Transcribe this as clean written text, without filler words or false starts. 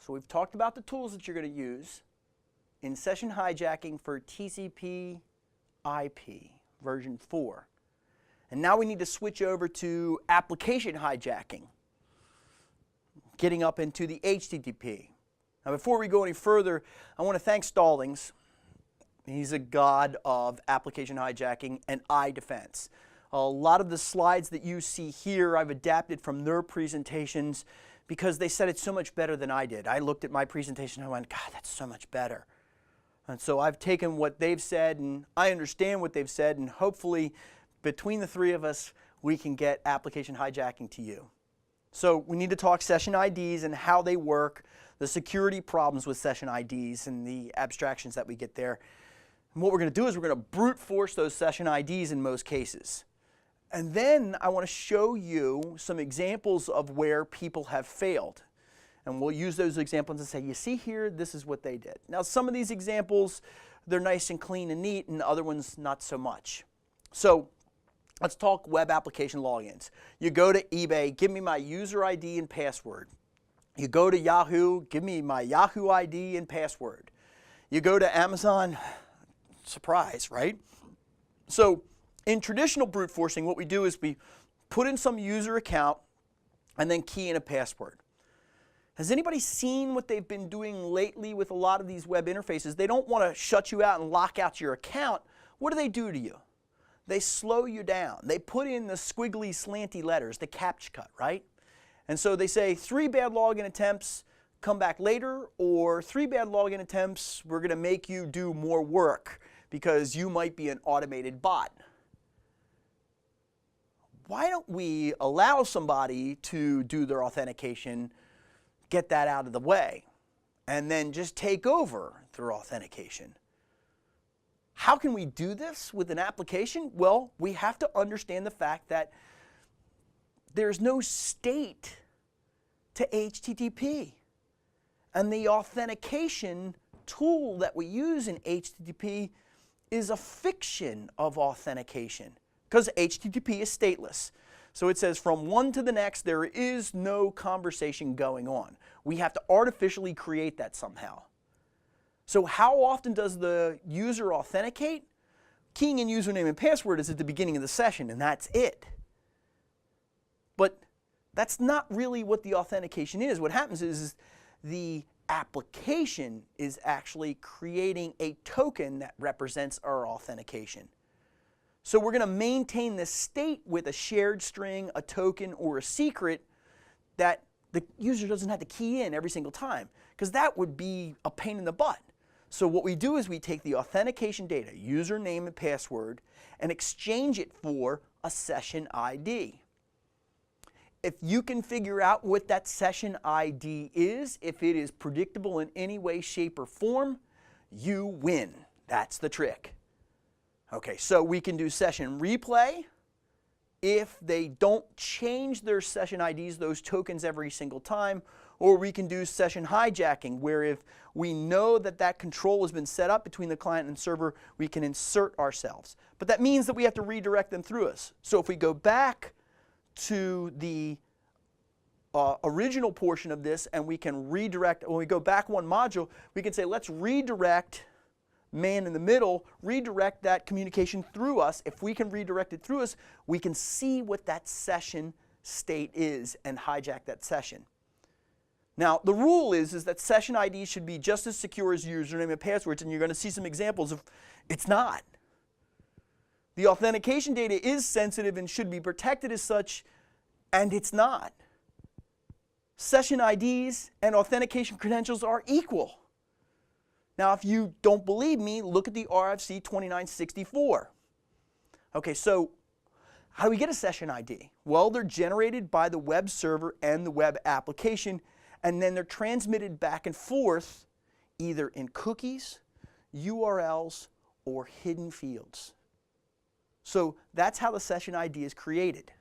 So we've talked about the tools that you're going to use in session hijacking for TCP IP version 4. And now we need to switch over to application hijacking, getting up into the HTTP. Now before we go any further, I want to thank Stallings. He's a god of application hijacking and iDefense. A lot of the slides that you see here I've adapted from their presentations because they said it's so much better than I did. I looked at my presentation and I went, God, that's so much better. And so I've taken what they've said and I understand what they've said, and hopefully between the three of us we can get application hijacking to you. So we need to talk session IDs and how they work, the security problems with session IDs and the abstractions that we get there. And what we're going to do is we're going to brute force those session IDs in most cases. And then I want to show you some examples of where people have failed. And we'll use those examples and say, you see here, this is what they did. Now some of these examples, they're nice and clean and neat, and other ones not so much. So let's talk web application logins. You go to eBay, give me my user ID and password. You go to Yahoo, give me my Yahoo ID and password. You go to Amazon, surprise, right? So in traditional brute forcing, what we do is we put in some user account and then key in a password. Has anybody seen what they've been doing lately with a lot of these web interfaces? They don't want to shut you out and lock out your account. What do to you? They slow you down. They put in the squiggly, slanty letters, the CAPTCHA, right? And so they say 3 bad login attempts, come back later, or 3 bad login attempts, we're going to make you do more work because you might be an automated bot. Why don't we allow somebody to do their authentication, get that out of the way, and then just take over their authentication? How can we do this with an application? Well, we have to understand the fact that there's no state to HTTP. And the authentication tool that we use in HTTP is a fiction of authentication, because HTTP is stateless. So it says from one to the next, there is no conversation going on. We have to artificially create that somehow. So how often does the user authenticate? Keying in username and password is at the beginning of the session, and that's it. But that's not really what the authentication is. What happens is the application is actually creating a token that represents our authentication. So we're going to maintain the state with a shared string, a token, or a secret that the user doesn't have to key in every single time, because that would be a pain in the butt. So what we do is we take the authentication data, username and password, and exchange it for a session ID. If you can figure out what that session ID is, if it is predictable in any way, shape, or form, you win. That's the trick. Okay, so we can do session replay if they don't change their session IDs, those tokens, every single time, or we can do session hijacking, where if we know that that control has been set up between the client and server, we can insert ourselves. But that means that we have to redirect them through us. So if we go back to the original portion of this and we can redirect, when we go back one module, we can say let's redirect man in the middle, redirect that communication through us. If we can redirect it through us, we can see what that session state is and hijack that session. Now the rule is that session IDs should be just as secure as username and passwords, and you're going to see some examples of it's not. The authentication data is sensitive and should be protected as such, and it's not. Session IDs and authentication credentials are equal. Now, if you don't believe me, look at the RFC 2964. Okay, so how do we get a session ID? Well, they're generated by the web server and the web application, and then they're transmitted back and forth either in cookies, URLs, or hidden fields. So that's how the session ID is created.